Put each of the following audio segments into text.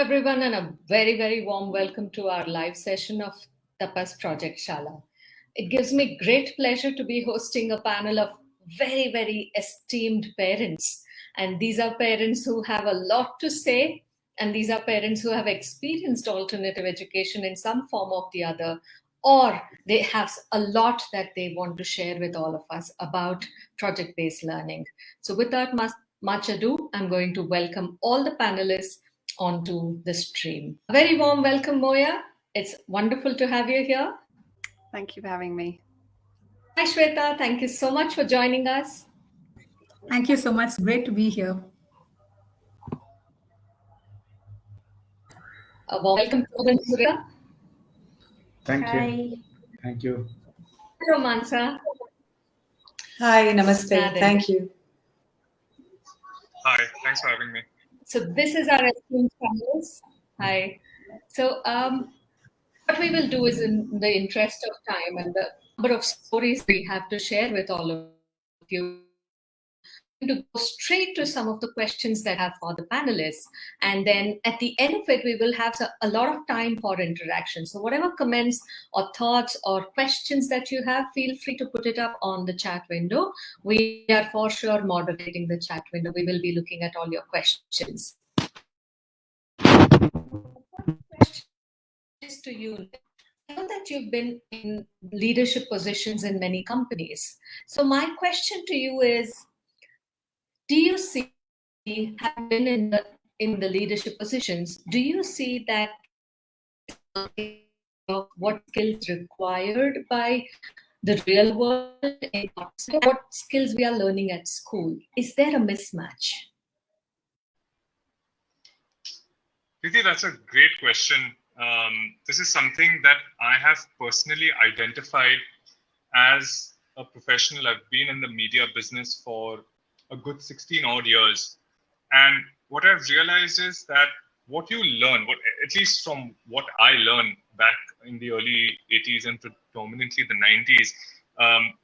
everyone, and a very, very warm welcome to our live session of Tapas Project Shaala. It gives me great pleasure to be hosting a panel of very, very esteemed parents. And these are parents who have a lot to say, and these are parents who have experienced alternative education in some form or the other, or they have a lot that they want to share with all of us about project-based learning. So without much ado, I'm going to welcome all the panelists onto the stream. A very warm welcome, Moya. It's wonderful to have you here. Thank you for having me. Hi, Shweta. Thank you so much for joining us. Thank you so much. Great to be here. A warm welcome to Surya. Thank you. Thank you. Romansa. Hi, namaste. Thank you. Hi, thanks for having me. So this is our esteemed panelists. Hi. So what we will do is, in the interest of time and the number of stories we have to share with all of you, to go straight to some of the questions that I have for the panelists. And then at the end of it, we will have a lot of time for interaction. So whatever comments or thoughts or questions that you have, feel free to put it up on the chat window. We are for sure moderating the chat window. We will be looking at all your questions. Questions to you. I know that you've been in leadership positions in many companies. So my question to you is, do you see, have been in the leadership positions, do you see that what skills required by the real world and what skills we are learning at school? Is there a mismatch? Preeti, that's a great question. This is something that I have personally identified as a professional. I've been in the media business for a good 16 odd years. And what I've realized is that what you learn, at least from what I learned back in the early 80s and predominantly the 90s,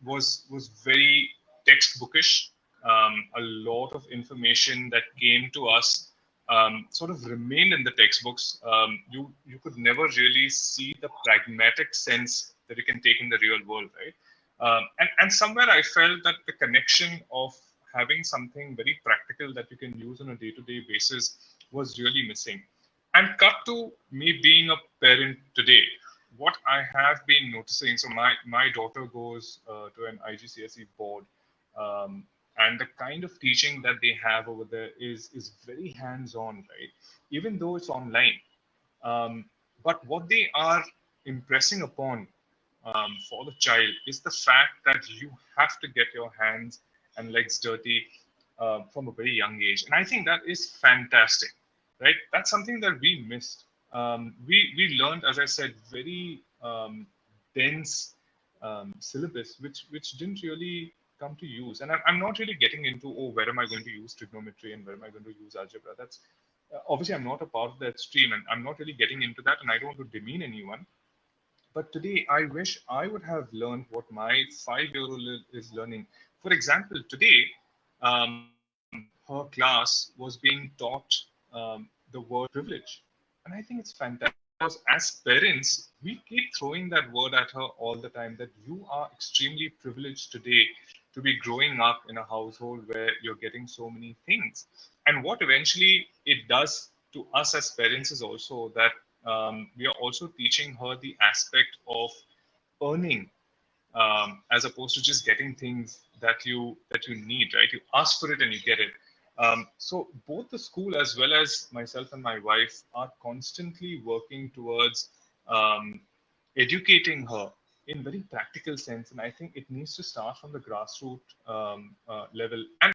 was very textbookish. A lot of information that came to us sort of remained in the textbooks. You could never really see the pragmatic sense that you can take in the real world, right? And somewhere I felt that the connection of having something very practical that you can use on a day-to-day basis was really missing. And cut to me being a parent today, what I have been noticing, so my daughter goes to an IGCSE board, and the kind of teaching that they have over there is very hands-on, right? Even though it's online. But what they are impressing upon for the child is the fact that you have to get your hands and legs dirty from a very young age. And I think that is fantastic, right? That's something that we missed. We learned, as I said, very dense syllabus, which didn't really come to use. And I'm not really getting into, where am I going to use trigonometry and where am I going to use algebra? That's obviously I'm not a part of that stream, and I'm not really getting into that, and I don't want to demean anyone. But today, I wish I would have learned what my 5-year-old is learning. For example, today, her class was being taught the word privilege. And I think it's fantastic because as parents, we keep throwing that word at her all the time, that you are extremely privileged today to be growing up in a household where you're getting so many things. And what eventually it does to us as parents is also that we are also teaching her the aspect of earning, as opposed to just getting things that you need, right? You ask for it and you get it. So both the school as well as myself and my wife are constantly working towards educating her in very practical sense, and I think it needs to start from the grassroots level. And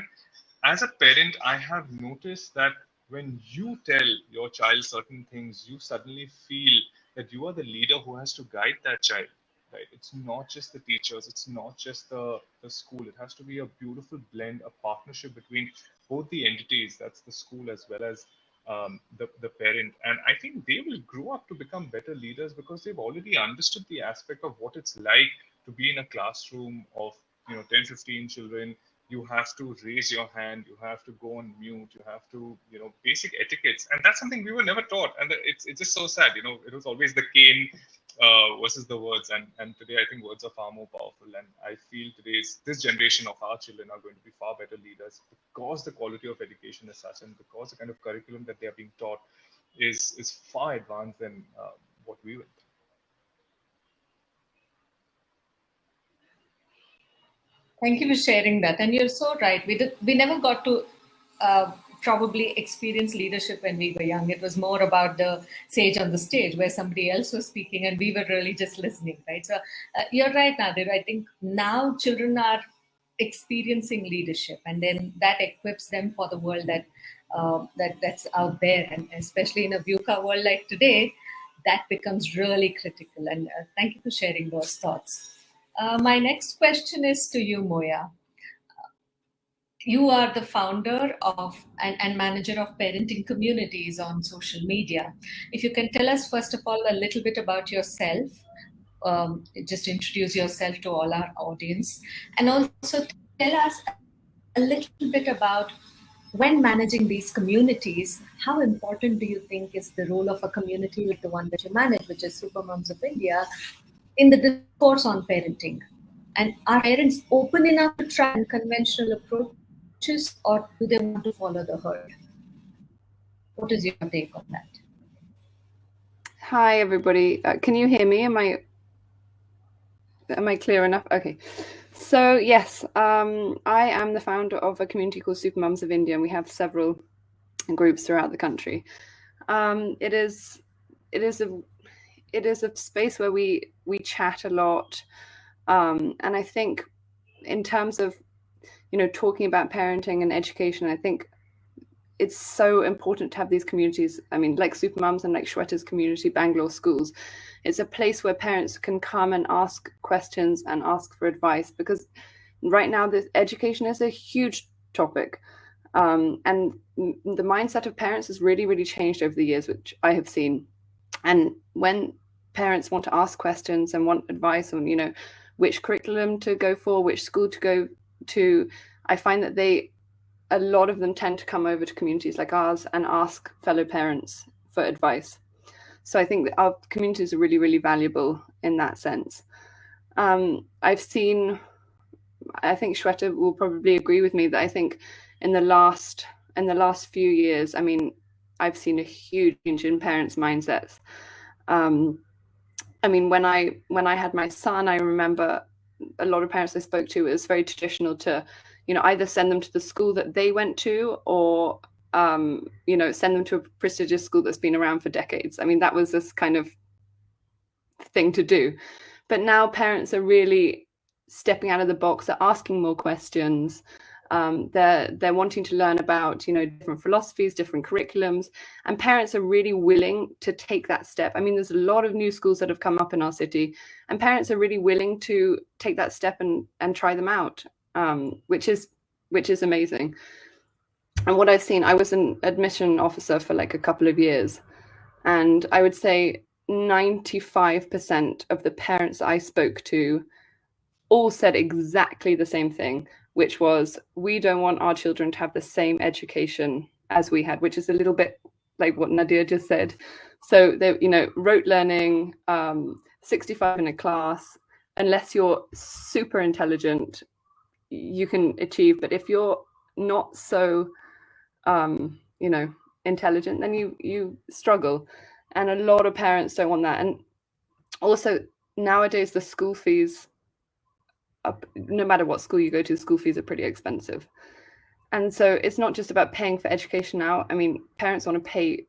as a parent, I have noticed that when you tell your child certain things, you suddenly feel that you are the leader who has to guide that child, right? It's not just the teachers, it's not just the school. It has to be a beautiful blend, a partnership between both the entities, that's the school as well as the parent. And I think they will grow up to become better leaders because they've already understood the aspect of what it's like to be in a classroom of 10, 15 children, you have to raise your hand, you have to go on mute, you have to, basic etiquettes. And that's something we were never taught. And it's just so sad, it was always the cane versus the words. And today, I think words are far more powerful. And I feel this generation of our children are going to be far better leaders because the quality of education is such, and because the kind of curriculum that they are being taught is far advanced than what we went. Thank you for sharing that. And you're so right. We never got to probably experience leadership when we were young. It was more about the sage on the stage where somebody else was speaking and we were really just listening, right? So you're right, Nadir. I think now children are experiencing leadership, and then that equips them for the world that's out there. And especially in a VUCA world like today, that becomes really critical. And thank you for sharing those thoughts. My next question is to you, Moya. You are the founder of and manager of parenting communities on social media. If you can tell us, first of all, a little bit about yourself, just introduce yourself to all our audience, and also tell us a little bit about when managing these communities, how important do you think is the role of a community like the one that you manage, which is Supermoms of India, in the discourse on parenting? And are parents open enough to try unconventional approaches, or do they want to follow the herd? What is your take on that? Hi, everybody. Can you hear me? Am I clear enough? Okay. So yes, I am the founder of a community called Supermoms of India, and we have several groups throughout the country. It is a space where we chat a lot, and I think in terms of talking about parenting and education, I think it's so important to have these communities. I mean, like Supermoms and like Shweta's community, Bangalore Schools. It's a place where parents can come and ask questions and ask for advice, because right now this education is a huge topic. And the mindset of parents has really, really changed over the years, which I have seen. And when parents want to ask questions and want advice on, which curriculum to go for, which school to go to, I find that a lot of them tend to come over to communities like ours and ask fellow parents for advice. So I think that our communities are really, really valuable in that sense. I think Shweta will probably agree with me that I think in the last few years, I mean, I've seen a huge change in parents' mindsets. I mean, when I had my son, I remember a lot of parents I spoke to, it was very traditional to, either send them to the school that they went to, or send them to a prestigious school that's been around for decades. I mean, that was this kind of thing to do. But now parents are really stepping out of the box. They're asking more questions. They're wanting to learn about different philosophies, different curriculums, and parents are really willing to take that step. I mean, there's a lot of new schools that have come up in our city, and parents are really willing to take that step and try them out, which is amazing. And what I've seen, I was an admission officer for like a couple of years, and I would say 95% of the parents I spoke to all said exactly the same thing, which was, we don't want our children to have the same education as we had, which is a little bit like what Nadir just said. So they, rote learning, 65 in a class, unless you're super intelligent, you can achieve. But if you're not so, intelligent, then you struggle. And a lot of parents don't want that. And also nowadays the school fees, no matter what school you go to, school fees are pretty expensive. And so it's not just about paying for education now. I mean, parents want to pay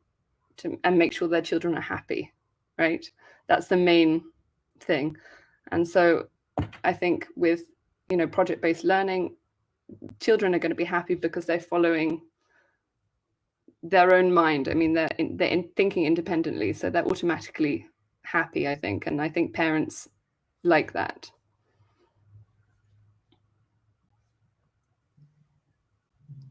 and make sure their children are happy, right? That's the main thing. And so I think with, project-based learning, children are going to be happy because they're following their own mind. I mean, they're thinking independently, so they're automatically happy, I think. And I think parents like that.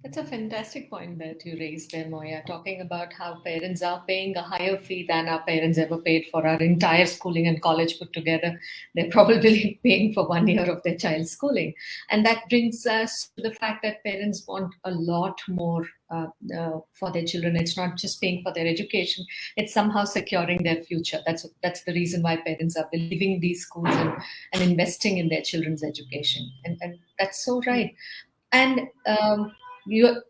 That's a fantastic point that you raised there, Moya, talking about how parents are paying a higher fee than our parents ever paid for our entire schooling and college put together. They're probably paying for 1 year of their child's schooling. And that brings us to the fact that parents want a lot more for their children. It's not just paying for their education, it's somehow securing their future. That's the reason why parents are believing these schools and investing in their children's education. And that's so right. And you,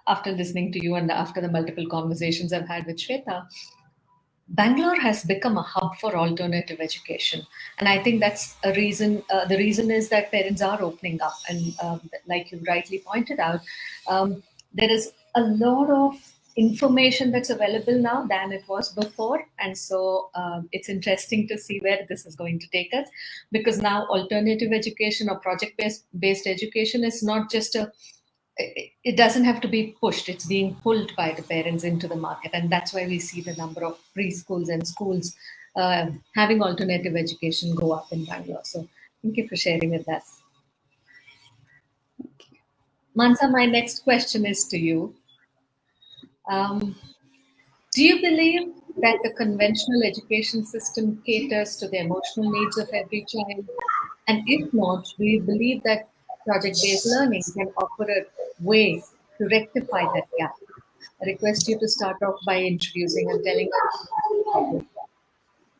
after listening to you and after the multiple conversations I've had with Shweta, Bangalore has become a hub for alternative education, and I think that's a reason. The reason is that parents are opening up, and like you rightly pointed out, there is a lot of information that's available now than it was before, and so it's interesting to see where this is going to take us, because now alternative education or project-based education is not just it doesn't have to be pushed, it's being pulled by the parents into the market, and that's why we see the number of preschools and schools having alternative education go up in Bangalore. So thank you for sharing with us. Mansa, my next question is to you. Do you believe that the conventional education system caters to the emotional needs of every child? And if not, do you believe that project-based learning can offer a way to rectify that gap? I request you to start off by introducing and telling us.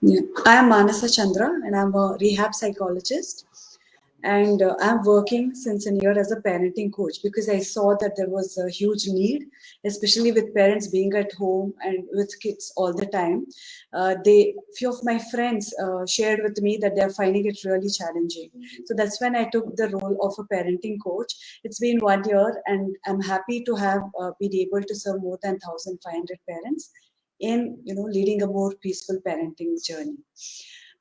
Yeah. I am Manasa Chandra and I'm a rehab psychologist. And I'm working since a year as a parenting coach because I saw that there was a huge need, especially with parents being at home and with kids all the time. Few of my friends shared with me that they're finding it really challenging. So that's when I took the role of a parenting coach. It's been 1 year and I'm happy to have been able to serve more than 1,500 parents in leading a more peaceful parenting journey.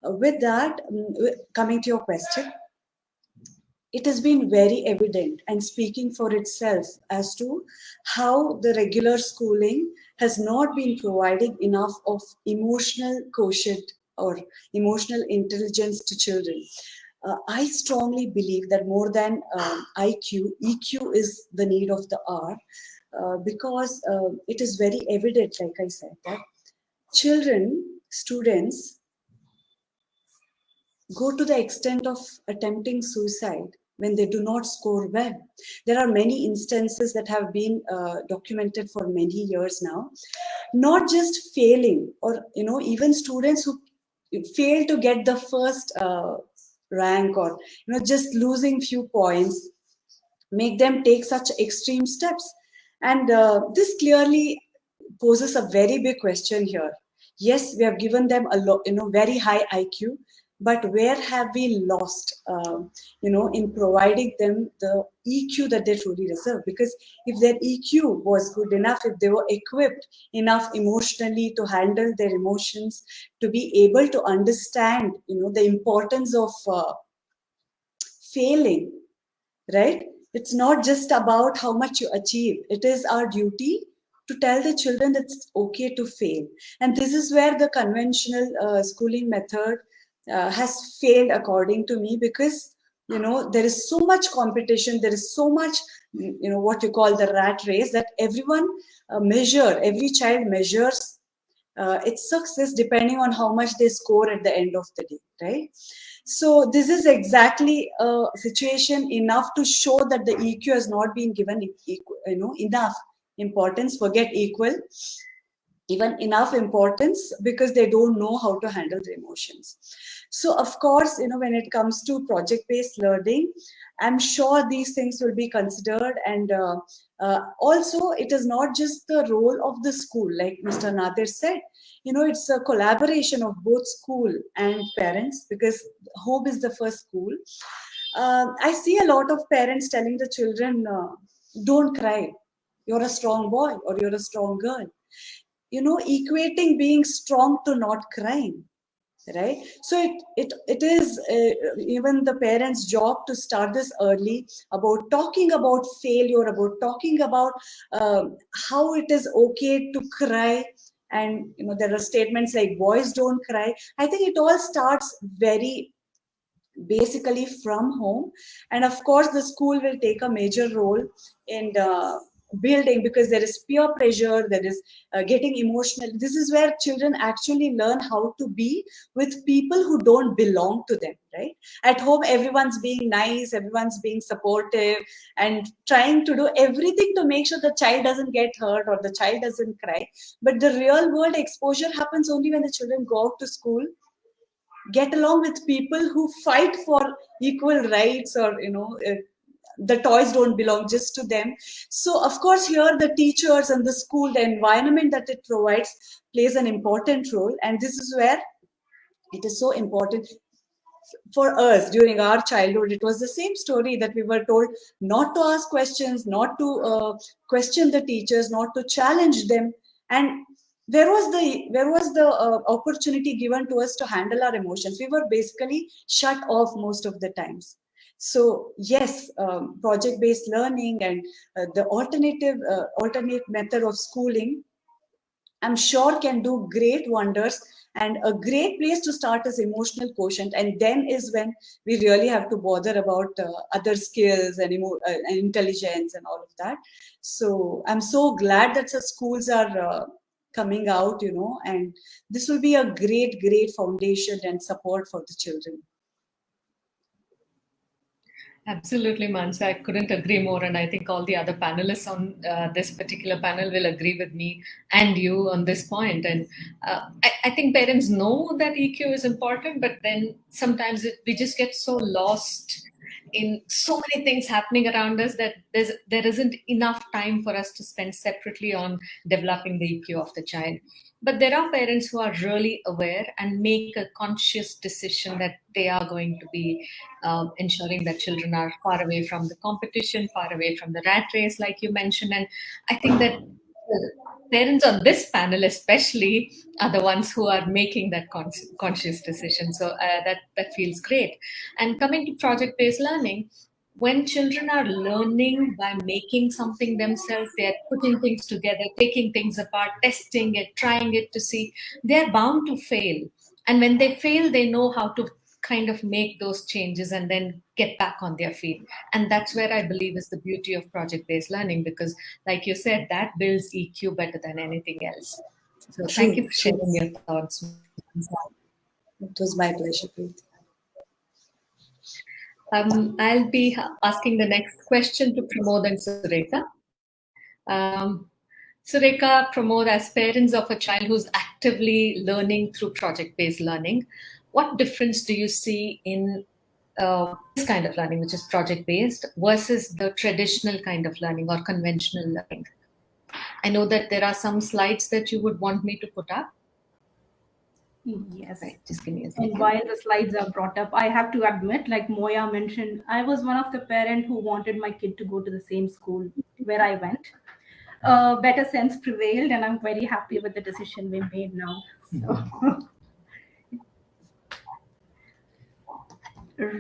With that, coming to your question, it has been very evident and speaking for itself as to how the regular schooling has not been providing enough of emotional quotient or emotional intelligence to children. I strongly believe that more than IQ, EQ is the need of the hour because it is very evident, like I said, that children, students, go to the extent of attempting suicide when they do not score well. There are many instances that have been documented for many years now. Not just failing, or even students who fail to get the first rank, or just losing few points, make them take such extreme steps. And this clearly poses a very big question here. Yes, we have given them a very high IQ, but where have we lost, in providing them the EQ that they truly deserve? Because if their EQ was good enough, if they were equipped enough emotionally to handle their emotions, to be able to understand, the importance of failing, right? It's not just about how much you achieve. It is our duty to tell the children that it's okay to fail. And this is where the conventional schooling method has failed, according to me, because there is so much competition, there is so much what you call the rat race, that every child measures its success depending on how much they score at the end of the day, right? So this is exactly a situation enough to show that the EQ has not been given enough importance. Forget equal, even enough importance, because they don't know how to handle their emotions. So of course, when it comes to project-based learning, I'm sure these things will be considered. And also, it is not just the role of the school, like Mr. Nadir said. It's a collaboration of both school and parents, because home is the first school. I see a lot of parents telling the children, don't cry. You're a strong boy or you're a strong girl. Equating being strong to not crying, right? So it is even the parents' job to start this early, about talking about failure, about talking about how it is okay to cry. And there are statements like boys don't cry. I think it all starts very basically from home, and of course the school will take a major role in building, because there is peer pressure, there is getting emotional. This is where children actually learn how to be with people who don't belong to them, right? At home, everyone's being nice, everyone's being supportive and trying to do everything to make sure the child doesn't get hurt or the child doesn't cry. But the real world exposure happens only when the children go out to school, get along with people who fight for equal rights, or the toys don't belong just to them. So of course here the teachers and the school, the environment that it provides, plays an important role. And this is where it is so important. For us during our childhood, it was the same story, that we were told not to ask questions, not to question the teachers, not to challenge them. And where was the opportunity given to us to handle our emotions? We were basically shut off most of the times. So yes, project based learning and the alternate method of schooling, I'm sure, can do great wonders. And a great place to start is emotional quotient. And then is when we really have to bother about other skills and and intelligence and all of that. So I'm so glad that the schools are coming out, and this will be a great, great foundation and support for the children. Absolutely, Mansa. I couldn't agree more. And I think all the other panelists on this particular panel will agree with me and you on this point. And I think parents know that EQ is important, but then sometimes we just get so lost in so many things happening around us that there isn't enough time for us to spend separately on developing the EQ of the child. But there are parents who are really aware and make a conscious decision that they are going to be ensuring that children are far away from the competition, far away from the rat race, like you mentioned. And I think that parents on this panel especially are the ones who are making that conscious decision. So that feels great. And coming to project-based learning, when children are learning by making something themselves, they're putting things together, taking things apart, testing it, trying it to see, they're bound to fail. And when they fail, they know how to kind of make those changes and then get back on their feet. And that's where I believe is the beauty of project-based learning, because like you said, that builds EQ better than anything else. So thank you for sharing your thoughts. It was my pleasure, Preet. I'll be asking the next question to Pramod and Sureka. Sureka, Pramod, as parents of a child who's actively learning through project-based learning, what difference do you see in this kind of learning, which is project-based, versus the traditional kind of learning or conventional learning? I know that there are some slides that you would want me to put up. Yes. Right, just give me a second. And while the slides are brought up, I have to admit, like Moya mentioned, I was one of the parents who wanted my kid to go to the same school where I went. Better sense prevailed, and I'm very happy with the decision we made now.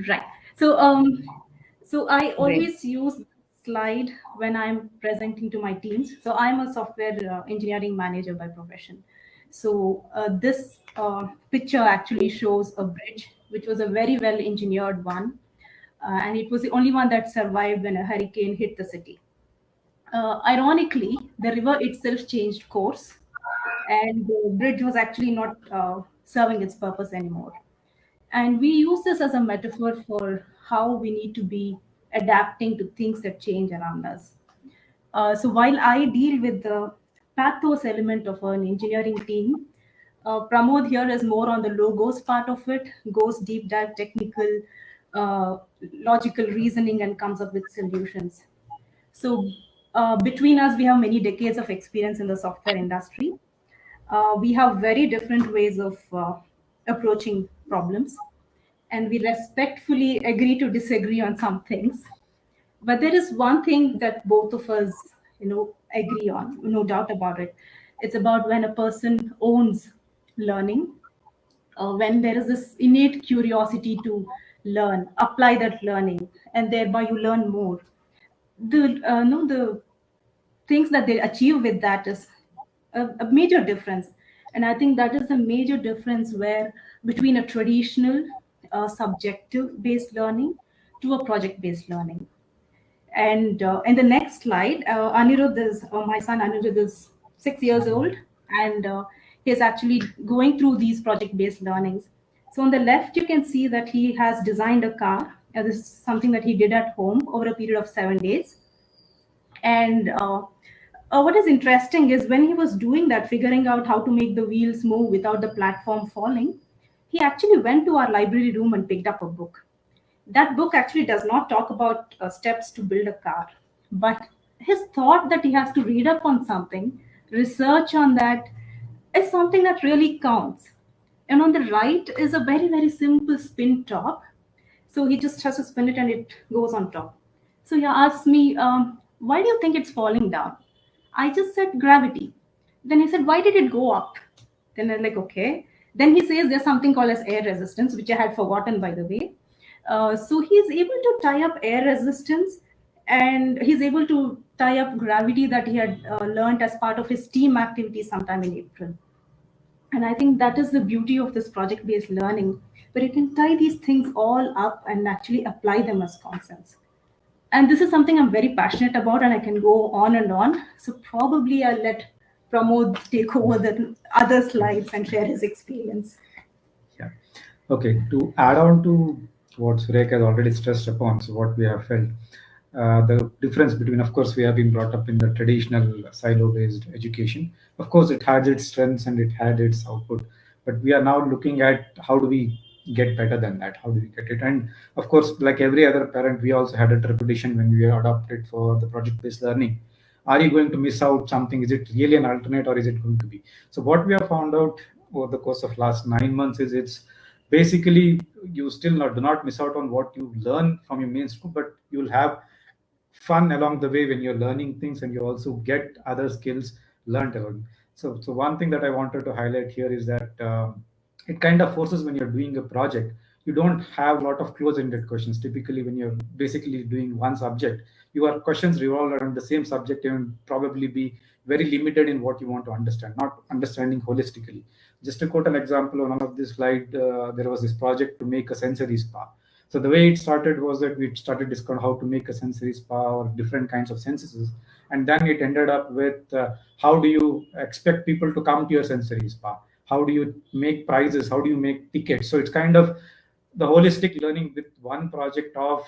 Right. So I always use slide when I'm presenting to my teams. So I'm a software engineering manager by profession. So this picture actually shows a bridge, which was a very well engineered one. And it was the only one that survived when a hurricane hit the city. Ironically, the river itself changed course, and the bridge was actually not serving its purpose anymore. And we use this as a metaphor for how we need to be adapting to things that change around us. So while I deal with the pathos element of an engineering team, Pramod here is more on the logos part of it, goes deep dive technical, logical reasoning, and comes up with solutions. So between us, we have many decades of experience in the software industry. We have very different ways of approaching problems, and we respectfully agree to disagree on some things. But there is one thing that both of us, agree on, no doubt about it. It's about when a person owns learning, when there is this innate curiosity to learn, apply that learning, and thereby you learn more. The things that they achieve with that is a major difference. And I think that is a major difference where between a traditional subjective based learning to a project based learning. And in the next slide, Anirudh is, my son Anirudh is 6 years old, and he is actually going through these project-based learnings. So on the left, you can see that he has designed a car. This is something that he did at home over a period of 7 days. And what is interesting is when he was doing that, figuring out how to make the wheels move without the platform falling, he actually went to our library room and picked up a book. That book actually does not talk about steps to build a car, but his thought that he has to read up on something, research on that, is something that really counts. And on the right is a very, very simple spin top. So he just has to spin it and it goes on top. So he asked me, why do you think it's falling down? I just said gravity. Then he said, why did it go up? Then I'm like, okay. Then he says there's something called as air resistance, which I had forgotten, by the way. So he's able to tie up air resistance, and he's able to tie up gravity that he had learned as part of his team activity sometime in April. And I think that is the beauty of this project-based learning, where you can tie these things all up and actually apply them as concepts. And this is something I'm very passionate about, and I can go on and on. So probably I'll let Pramod take over the other slides and share his experience. Yeah. Okay. To add on to what Surek has already stressed upon, so what we have felt, the difference between, of course, we have been brought up in the traditional silo-based education. Of course, it had its strengths and it had its output, but we are now looking at how do we get better than that? How do we get it? And of course, like every other parent, we also had a trepidation when we adopted for the project-based learning. Are you going to miss out something? Is it really an alternate, or is it going to be? So what we have found out over the course of last 9 months is it's basically you still do not miss out on what you learn from your main school, but you'll have fun along the way when you're learning things, and you also get other skills learned along. So one thing that I wanted to highlight here is that it kind of forces, when you're doing a project, you don't have a lot of close-ended questions. Typically, when you're basically doing one subject, your questions revolve around the same subject and probably be very limited in what you want to understand, not understanding holistically. Just to quote an example on one of this slide, there was this project to make a sensory spa. So the way it started was that we started discussing how to make a sensory spa or different kinds of senses. And then it ended up with how do you expect people to come to your sensory spa? How do you make prizes? How do you make tickets? So it's kind of the holistic learning with one project of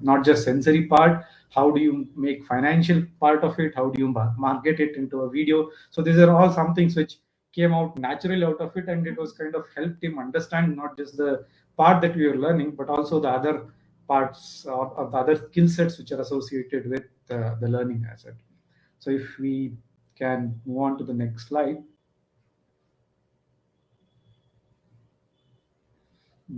not just sensory part. How do you make financial part of it? How do you market it into a video? So these are all some things which came out naturally out of it, and it was kind of helped him understand not just the part that we were learning, but also the other parts of the other skill sets which are associated with the learning asset. So if we can move on to the next slide.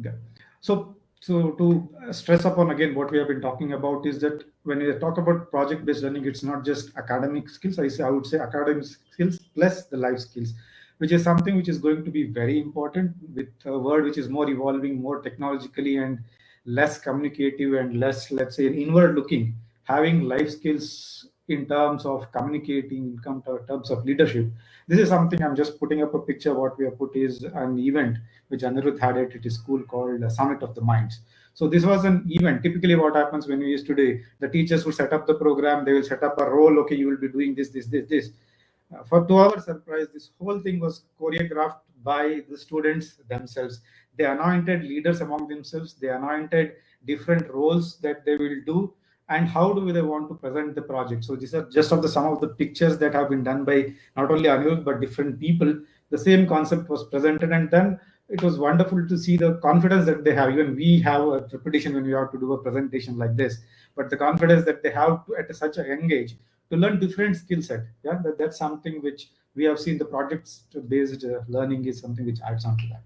Yeah. So to stress upon again what we have been talking about is that when we talk about project-based learning, it's not just academic skills. I would say academic skills plus the life skills, which is something which is going to be very important with a world which is more evolving, more technologically, and less communicative and less, let's say, inward looking. Having life skills in terms of communicating, in terms of leadership. This is something I'm just putting up a picture. What we have put is an event which Anirudh had at his school called Summit of the Minds. So this was an event. Typically what happens when we use today, the teachers will set up the program, they will set up a role, okay, you will be doing this. To our surprise, this whole thing was choreographed by the students themselves. They anointed leaders among themselves. They anointed different roles that they will do, and how do they want to present the project. So these are just some of the pictures that have been done by not only Anirudh, but different people. The same concept was presented, and then it was wonderful to see the confidence that they have. Even we have a repetition when we have to do a presentation like this, but the confidence that they have to, at such a young age, to learn different skill set. Yeah, that's something which we have seen. The project-based learning is something which adds on to that.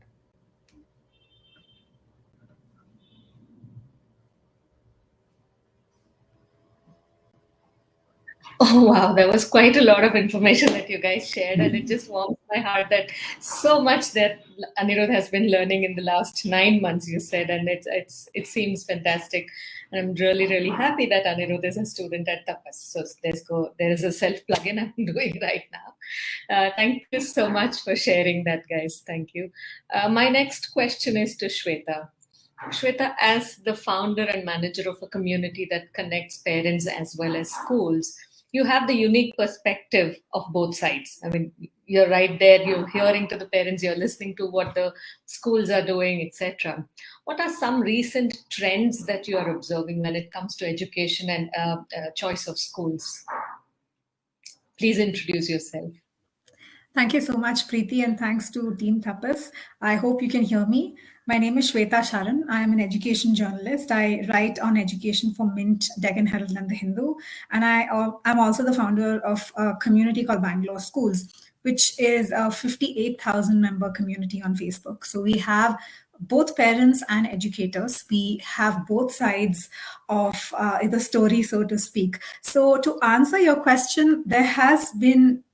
Oh, wow. There was quite a lot of information that you guys shared, and it just warms my heart that so much that Anirudh has been learning in the last 9 months, you said, and it seems fantastic. And I'm really, really happy that Anirudh is a student at Tapas. So there is a self-plugin I'm doing right now. Thank you so much for sharing that, guys. Thank you. My next question is to Shweta. Shweta, as the founder and manager of a community that connects parents as well as schools, you have the unique perspective of both sides. I mean, you're right there, you're hearing to the parents, you're listening to what the schools are doing, etc. What are some recent trends that you are observing when it comes to education and choice of schools? Please introduce yourself. Thank you so much, Preeti, and thanks to Team Tapas. I hope you can hear me. My name is Shweta Sharan. I am an education journalist. I write on education for Mint, Deccan Herald, and The Hindu. And I'm also the founder of a community called Bangalore Schools, which is a 58,000 member community on Facebook. So we have both parents and educators. We have both sides of the story, so to speak. So to answer your question, there has been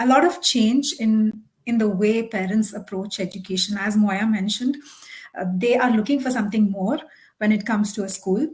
a lot of change in the way parents approach education. As Moya mentioned, they are looking for something more when it comes to a school.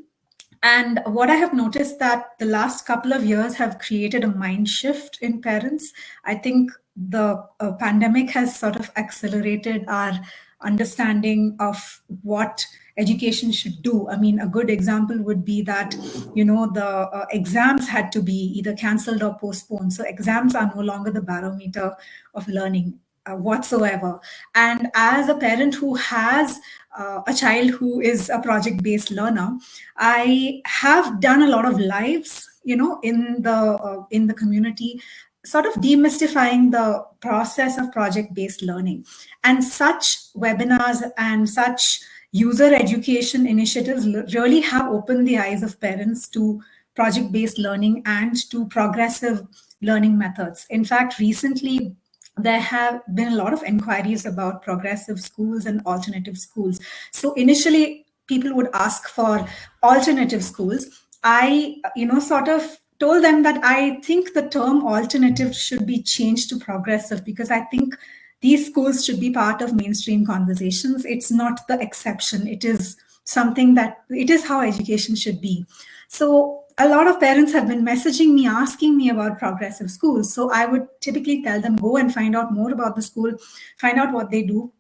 And what I have noticed that the last couple of years have created a mind shift in parents. I think the pandemic has sort of accelerated our understanding of what education should do. I mean, a good example would be that, the exams had to be either cancelled or postponed. So exams are no longer the barometer of learning whatsoever. And as a parent who has a child who is a project-based learner, I have done a lot of lives, in the community, sort of demystifying the process of project-based learning. And such webinars and such user education initiatives really have opened the eyes of parents to project-based learning and to progressive learning methods. In fact, recently, there have been a lot of inquiries about progressive schools and alternative schools. So initially, people would ask for alternative schools. I, sort of told them that I think the term alternative should be changed to progressive, because I think these schools should be part of mainstream conversations. It's not the exception. It is something that, it is how education should be. So a lot of parents have been messaging me, asking me about progressive schools. So I would typically tell them, go and find out more about the school, find out what they do.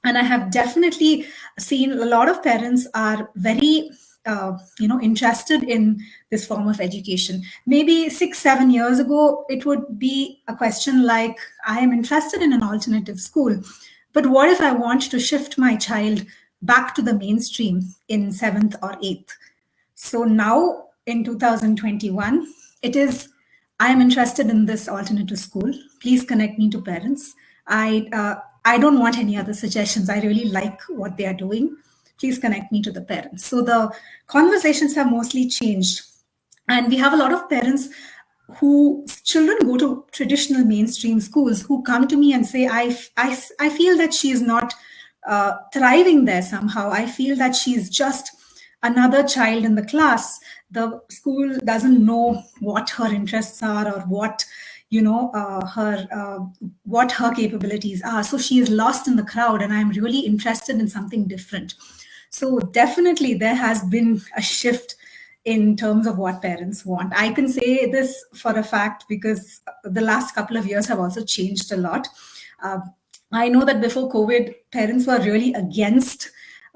And I have definitely seen a lot of parents are very interested in this form of education. Maybe 6-7 years ago, it would be a question like, I am interested in an alternative school, but what if I want to shift my child back to the mainstream in 7th or 8th? So now in 2021, it is, I am interested in this alternative school. Please connect me to parents. I don't want any other suggestions. I really like what they are doing. Please connect me to the parents. So the conversations have mostly changed. And we have a lot of parents whose children go to traditional mainstream schools who come to me and say, I feel that she is not thriving there somehow. I feel that she's just another child in the class. The school doesn't know what her interests are or what what her capabilities are. So she is lost in the crowd, and I'm really interested in something different. So definitely there has been a shift in terms of what parents want. I can say this for a fact because the last couple of years have also changed a lot. I know that before COVID, parents were really against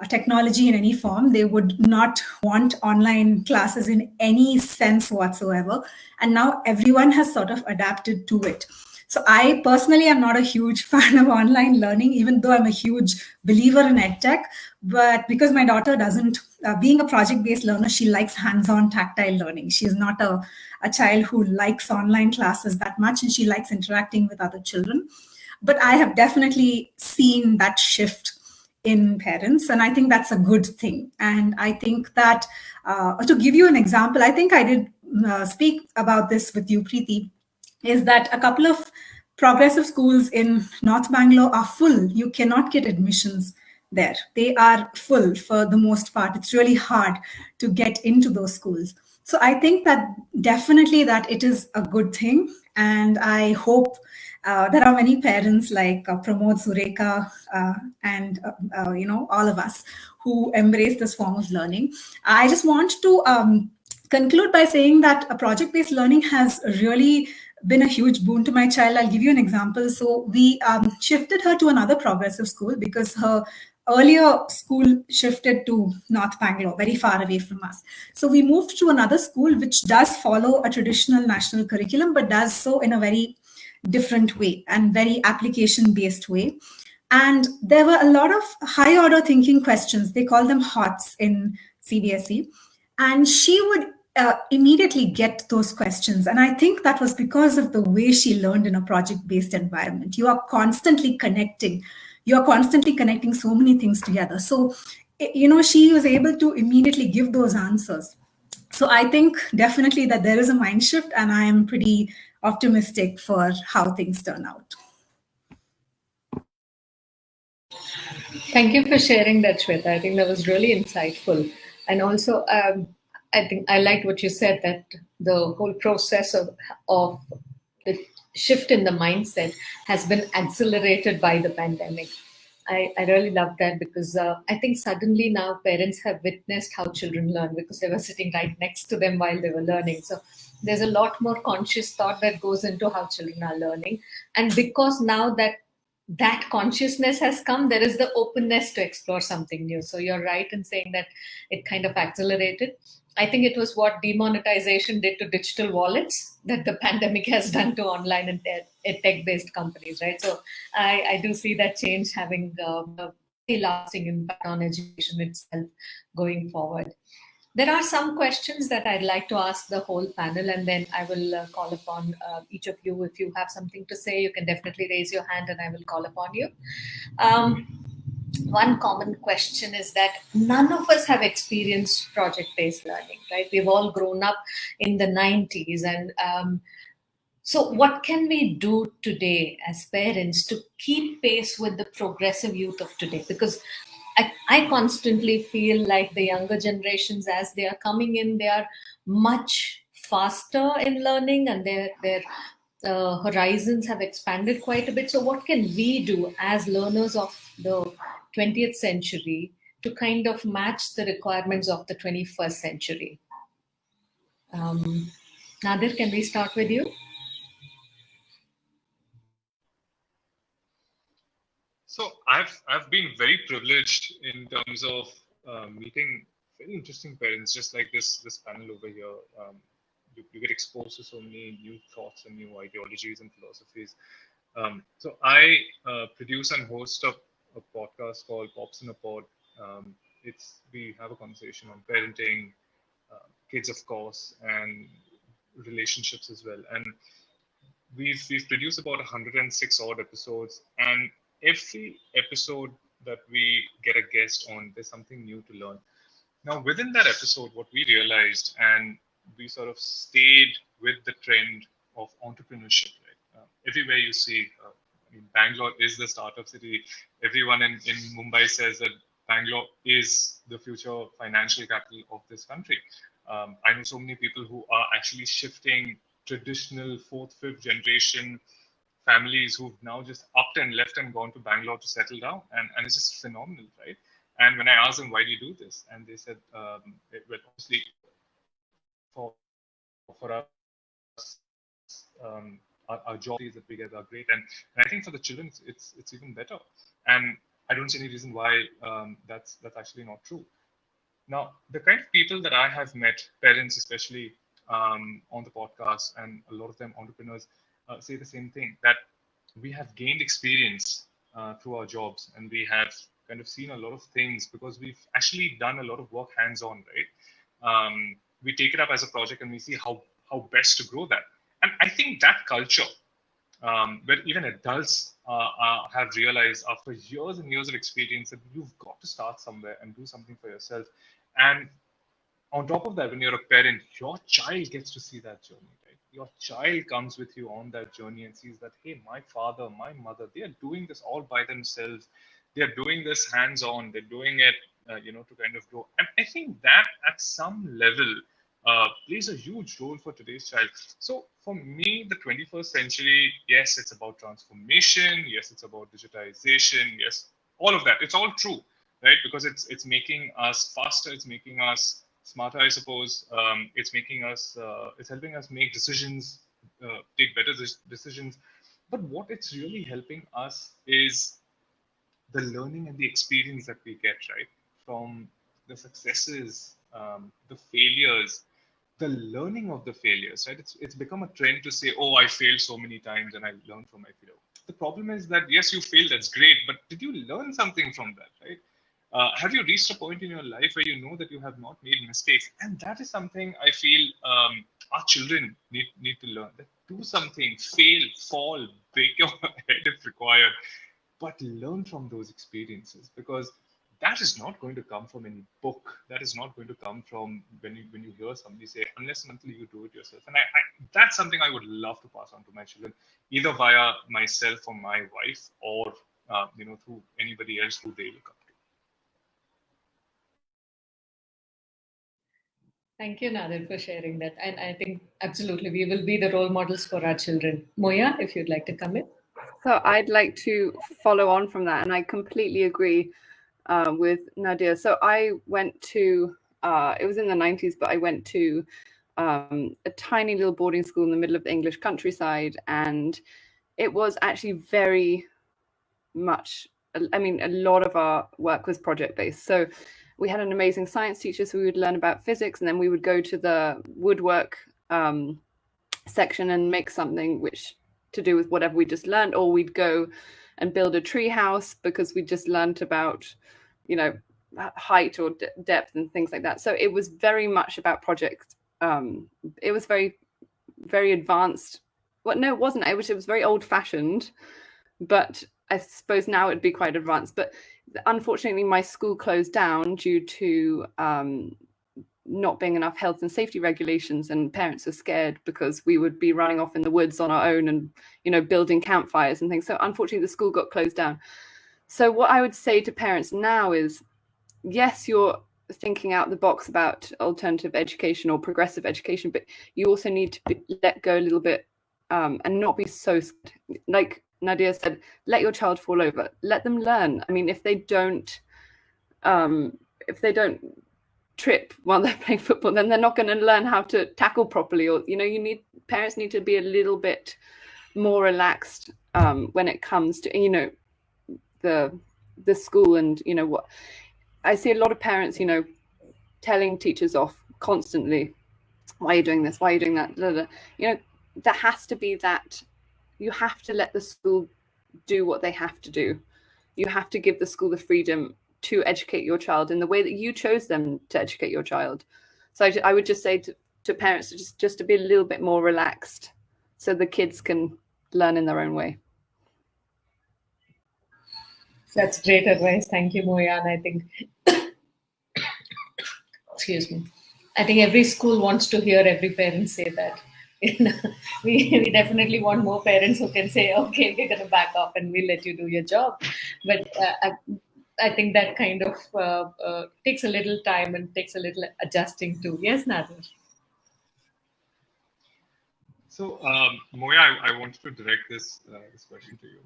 technology in any form. They would not want online classes in any sense whatsoever. And now everyone has sort of adapted to it. So I personally am not a huge fan of online learning, even though I'm a huge believer in edtech. But because my daughter doesn't, being a project-based learner, she likes hands-on tactile learning. She's not a child who likes online classes that much, and she likes interacting with other children. But I have definitely seen that shift in parents, and I think that's a good thing. And I think that, to give you an example, I think I did speak about this with you, Preeti, is that a couple of progressive schools in North Bangalore are full. You cannot get admissions there. They are full for the most part. It's really hard to get into those schools. So I think that definitely that it is a good thing. And I hope there are many parents like Pramod, Sureka, and all of us who embrace this form of learning. I just want to conclude by saying that project-based learning has really been a huge boon to my child. I'll give you an example. So we shifted her to another progressive school because her earlier school shifted to North Bangalore, very far away from us. So we moved to another school which does follow a traditional national curriculum, but does so in a very different way and very application-based way. And there were a lot of high order thinking questions. They call them HOTS in CBSE. And she would immediately get those questions. And I think that was because of the way she learned in a project based environment. You are constantly connecting. You're constantly connecting so many things together. So, she was able to immediately give those answers. So I think definitely that there is a mind shift, and I am pretty optimistic for how things turn out. Thank you for sharing that, Shweta. I think that was really insightful. And also, I think I liked what you said, that the whole process of the shift in the mindset has been accelerated by the pandemic. I really love that, because I think suddenly now parents have witnessed how children learn, because they were sitting right next to them while they were learning. So there's a lot more conscious thought that goes into how children are learning. And because now that consciousness has come, there is the openness to explore something new. So you're right in saying that it kind of accelerated. I think it was what demonetization did to digital wallets that the pandemic has done to online and tech-based companies, right? So I do see that change having a very lasting impact on education itself going forward. There are some questions that I'd like to ask the whole panel, and then I will call upon each of you. If you have something to say, you can definitely raise your hand and I will call upon you. One common question is that none of us have experienced project-based learning, right? We've all grown up in the 90s. And so what can we do today as parents to keep pace with the progressive youth of today? Because I constantly feel like the younger generations, as they are coming in, they are much faster in learning, and their horizons have expanded quite a bit. So what can we do as learners of the 20th century to kind of match the requirements of the 21st century? Nadir, can we start with you? So I've been very privileged in terms of meeting very interesting parents, just like this panel over here. You get exposed to so many new thoughts and new ideologies and philosophies. So I produce and host a podcast called Pops in a Pod. We have a conversation on parenting, kids, of course, and relationships as well. And we've produced about 106 odd episodes, and every episode that we get a guest on, there's something new to learn. Now, within that episode, what we realized, and we sort of stayed with the trend of entrepreneurship, right? Everywhere you see, Bangalore is the startup city. Everyone in Mumbai says that Bangalore is the future financial capital of this country. I know so many people who are actually shifting traditional fourth, fifth generation families who've now just upped and left and gone to Bangalore to settle down. And it's just phenomenal, right? And when I asked them, why do you do this? And they said, well, obviously, for us, our job is that we get are great. And I think for the children, it's even better. And I don't see any reason why that's actually not true. Now, the kind of people that I have met, parents especially on the podcast, and a lot of them entrepreneurs, say the same thing, that we have gained experience through our jobs, and we have kind of seen a lot of things because we've actually done a lot of work hands-on, right? We take it up as a project and we see how best to grow that. And I think that culture, where even adults have realized after years and years of experience that you've got to start somewhere and do something for yourself. And on top of that, when you're a parent, your child gets to see that journey, right? Your child comes with you on that journey and sees that, hey, my father, my mother, they are doing this all by themselves. They're doing this hands-on. They're doing it, to kind of grow. And I think that at some level plays a huge role for today's child. So for me, the 21st century, yes, it's about transformation. Yes, it's about digitization. Yes, all of that. It's all true, right? Because it's making us faster. It's making us smarter, I suppose. It's helping us make decisions, take better decisions. But what it's really helping us is the learning and the experience that we get, right, from the successes, the failures, the learning of the failures, right? It's become a trend to say, oh, I failed so many times and I learned from my failure. The problem is that, yes, you failed, that's great, but did you learn something from that, right? Have you reached a point in your life where you know that you have not made mistakes? And that is something I feel our children need to learn. That do something, fail, fall, break your head if required, but learn from those experiences, because that is not going to come from any book. That is not going to come from when you hear somebody say, unless and until you do it yourself. And that's something I would love to pass on to my children, either via myself or my wife, or through anybody else who they look up to. Thank you, Nadir, for sharing that. And I think absolutely we will be the role models for our children. Moya, if you'd like to come in. So I'd like to follow on from that, and I completely agree with Nadir. So I went to, it was in the 90s, but I went to a tiny little boarding school in the middle of the English countryside, and it was actually very much, I mean, a lot of our work was project-based. So we had an amazing science teacher, so we would learn about physics, and then we would go to the woodwork section and make something which to do with whatever we just learned, or we'd go and build a tree house because we just learned about, height or depth and things like that. So it was very much about project. It was very, very advanced. Well, no, it wasn't. It was very old fashioned, but I suppose now it'd be quite advanced. But unfortunately, my school closed down due to not being enough health and safety regulations, and parents are scared because we would be running off in the woods on our own and building campfires and things. So unfortunately the school got closed down. So what I would say to parents now is, yes, you're thinking out the box about alternative education or progressive education, but you also need to let go a little bit and not be so, like Nadia said, let your child fall over, let them learn. I mean, if they don't trip while they're playing football, then they're not going to learn how to tackle properly, or parents need to be a little bit more relaxed when it comes to the school. And what I see a lot of parents telling teachers off constantly, why are you doing this, why are you doing that, blah, blah. There has to be that, you have to let the school do what they have to do. You have to give the school the freedom to educate your child in the way that you chose them to educate your child. So I would just say to parents to just to be a little bit more relaxed so the kids can learn in their own way. That's great advice. Thank you, Moya. And I think, excuse me, I think every school wants to hear every parent say that. We definitely want more parents who can say, okay, we're going to back up and we'll let you do your job. But I think that kind of takes a little time and takes a little adjusting too. Yes, Nadir? So, Moya, I wanted to direct this question to you.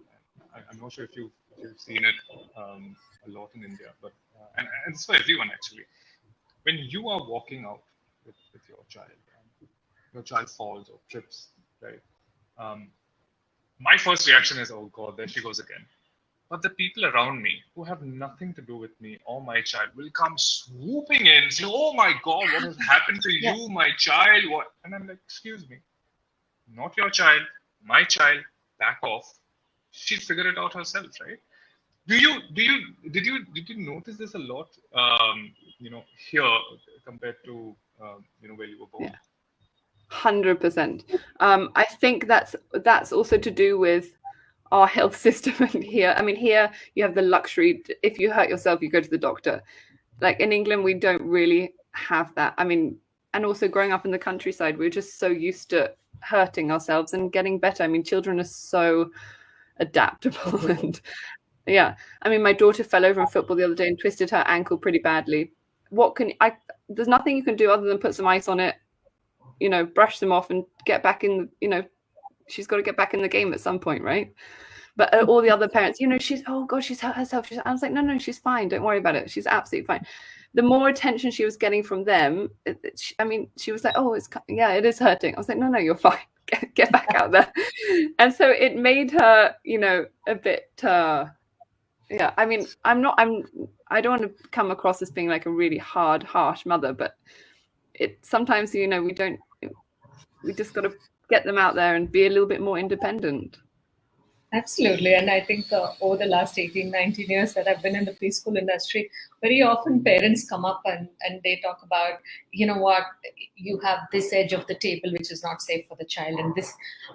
I'm not sure if you've seen it a lot in India, but and it's for everyone actually. When you are walking out with your child, your child falls or trips, right? My first reaction is, oh God, there she goes again. But the people around me who have nothing to do with me or my child will come swooping in, say, oh my God, what has happened to you, my child? What? And I'm like, excuse me, not your child, my child, back off. She'll figure it out herself, right? Did you notice this a lot, here compared to, where you were born? Yeah. 100%. I think that's also to do with our health system here. I mean, here you have the luxury, if you hurt yourself, you go to the doctor. Like in England, we don't really have that. I mean, and also growing up in the countryside, we're just so used to hurting ourselves and getting better. I mean, children are so adaptable. And yeah, I mean, my daughter fell over in football the other day and twisted her ankle pretty badly. There's nothing you can do other than put some ice on it, brush them off and get back in, she's got to get back in the game at some point, right? But all the other parents, she's hurt herself. I was like, no, she's fine. Don't worry about it. She's absolutely fine. The more attention she was getting from them, she was like, oh, it is hurting. I was like, no, you're fine. Get back out there. And so it made her, a bit, Yeah, I mean, I don't want to come across as being like a really hard, harsh mother, but sometimes, we just got to get them out there and be a little bit more independent. Absolutely. And I think over the last 18, 19 years that I've been in the preschool industry, very often parents come up and they talk about, you know what, you have this edge of the table which is not safe for the child. And this.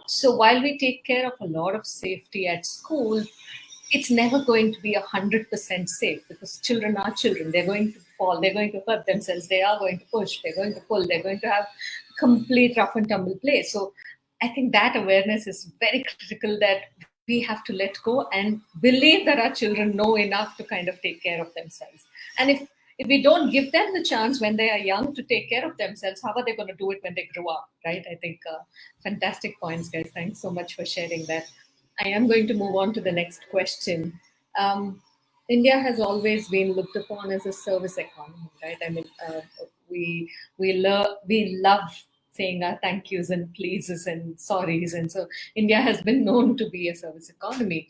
So while we take care of a lot of safety at school, it's never going to be 100% safe because children are children. They're going to fall, they're going to hurt themselves, they are going to push, they're going to pull, they're going to have complete rough and tumble play. So I think that awareness is very critical, that we have to let go and believe that our children know enough to kind of take care of themselves. And if we don't give them the chance when they are young to take care of themselves, how are they going to do it when they grow up, right? I think fantastic points, guys. Thanks so much for sharing that. I am going to move on to the next question. India has always been looked upon as a service economy, right? I mean, we love saying our thank yous and pleases and sorries, and so India has been known to be a service economy.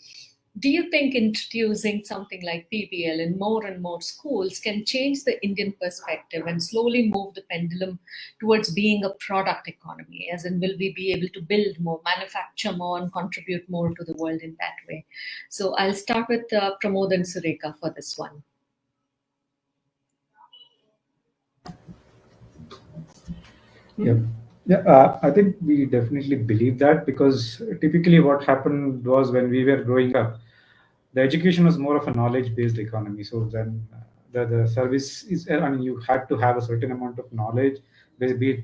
Do you think introducing something like PBL in more and more schools can change the Indian perspective and slowly move the pendulum towards being a product economy? As in, will we be able to build more, manufacture more, and contribute more to the world in that way? So I'll start with Pramod and Sureka for this one. Yeah, I think we definitely believe that, because typically what happened was when we were growing up, the education was more of a knowledge-based economy. So then the service is, I mean, you had to have a certain amount of knowledge. You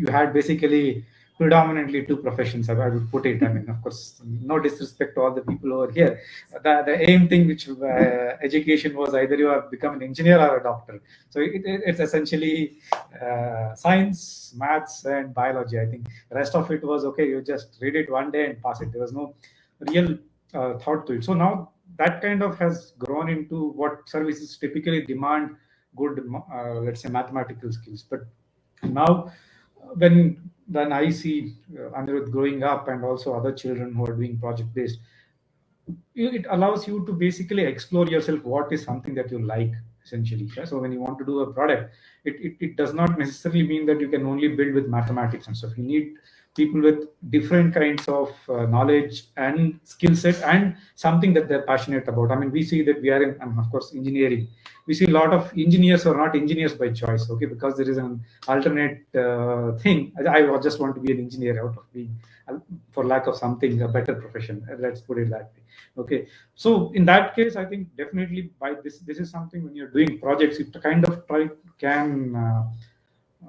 had basically predominantly two professions, I would put it. I mean, of course, no disrespect to all the people over here. The aim thing which education was, either you have become an engineer or a doctor. So it's essentially science, maths, and biology. I think the rest of it was okay. You just read it one day and pass it. There was no real thought to it. So now that kind of has grown into what services typically demand good, let's say, mathematical skills. But now, when I see Anirudh growing up and also other children who are doing project based, it allows you to basically explore yourself. What is something that you like, essentially? So when you want to do a product, it does not necessarily mean that you can only build with mathematics and stuff. You need people with different kinds of knowledge and skill set and something that they're passionate about. I mean, we see that we are in, of course, engineering. We see a lot of engineers who are not engineers by choice, okay, because there is an alternate thing. I just want to be an engineer out of being, for lack of something, a better profession. Let's put it that way. Okay, so in that case, I think definitely by this is something, when you're doing projects, you kind of can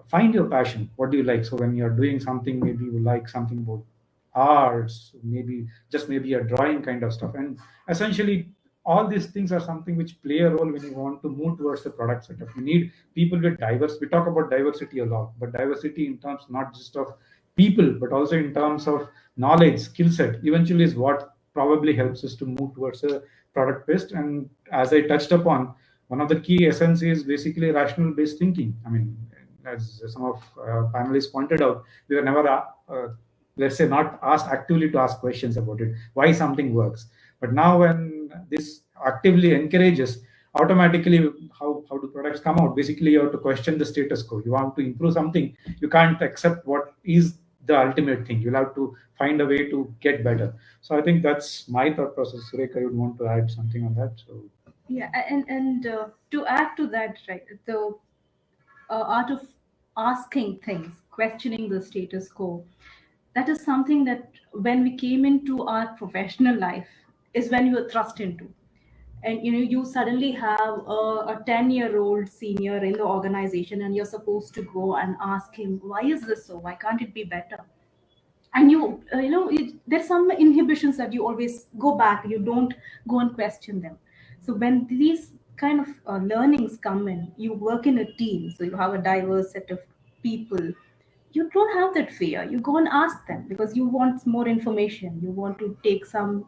find your passion. What do you like? So when you're doing something, maybe you like something about arts, maybe a drawing kind of stuff, and essentially all these things are something which play a role when you want to move towards the product setup. You need people with diverse. We talk about diversity a lot, but diversity in terms not just of people, but also in terms of knowledge, skill set, eventually is what probably helps us to move towards a product based. And as I touched upon, one of the key essence is basically rational based thinking. I mean, as some of panelists pointed out, we were never, let's say, not asked actively to ask questions about it, why something works. But now when this actively encourages, automatically, how do products come out? Basically, you have to question the status quo. You want to improve something, you can't accept what is the ultimate thing. You'll have to find a way to get better. So I think that's my thought process. Sureka, you would want to add something on that? So yeah, and to add to that, right, the art of asking things, questioning the status quo, that is something that when we came into our professional life is when you were thrust into. And you suddenly have a 10-year-old senior in the organization, and you're supposed to go and ask him, why is this so? Why can't it be better? And there's some inhibitions that you always go back. You don't go and question them. So when these kind of learnings come in, you work in a team, so you have a diverse set of people. You don't have that fear. You go and ask them because you want more information. You want to take some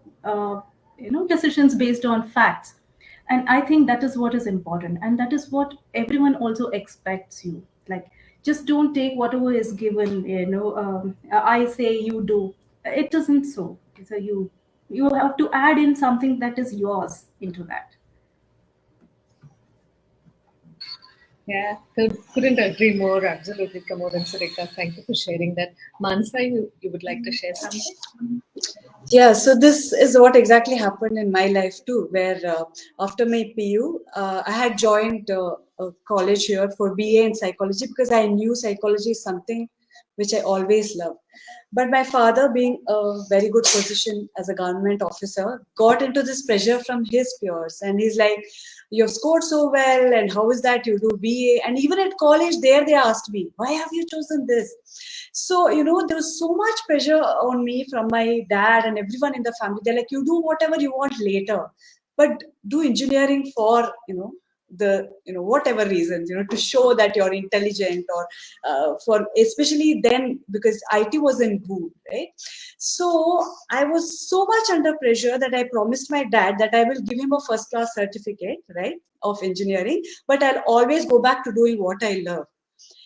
decisions based on facts. And I think that is what is important, and that is what everyone also expects you. Like, just don't take whatever is given. I say, you do. It isn't so. So you you have to add in something that is yours into that. Yeah, couldn't agree more. Absolutely, Pramod and Sarika. Thank you for sharing that. Mansa, you would like to share something? Yeah, so this is what exactly happened in my life too, where after my PU, I had joined a college here for BA in psychology because I knew psychology is something which I always loved. But my father, being a very good position as a government officer, got into this pressure from his peers. And he's like, you've scored so well, and how is that you do BA? And even at college, there they asked me, why have you chosen this? So, there was so much pressure on me from my dad and everyone in the family. They're like, you do whatever you want later, but do engineering for, whatever reasons, to show that you're intelligent, or for especially then because IT was in boom, right? So I was so much under pressure that I promised my dad that I will give him a first class certificate, right, of engineering, but I'll always go back to doing what I love.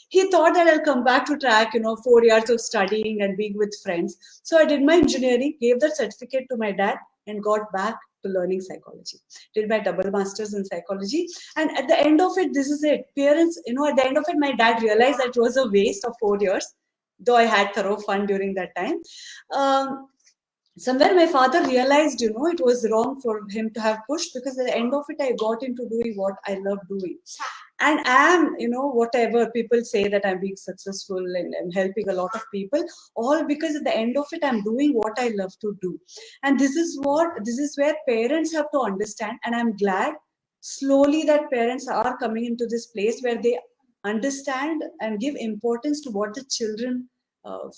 He thought that I'll come back to track, 4 years of studying and being with friends. So I did my engineering, gave that certificate to my dad, and got back to learning psychology. Did my double masters in psychology. And at the end of it, this is it. Parents, at the end of it, my dad realized that it was a waste of 4 years, though I had thorough fun during that time. Somewhere my father realized, it was wrong for him to have pushed, because at the end of it, I got into doing what I love doing. And I am, whatever people say that I'm being successful and I'm helping a lot of people, all because at the end of it, I'm doing what I love to do. And this is where parents have to understand. And I'm glad slowly that parents are coming into this place where they understand and give importance to what the children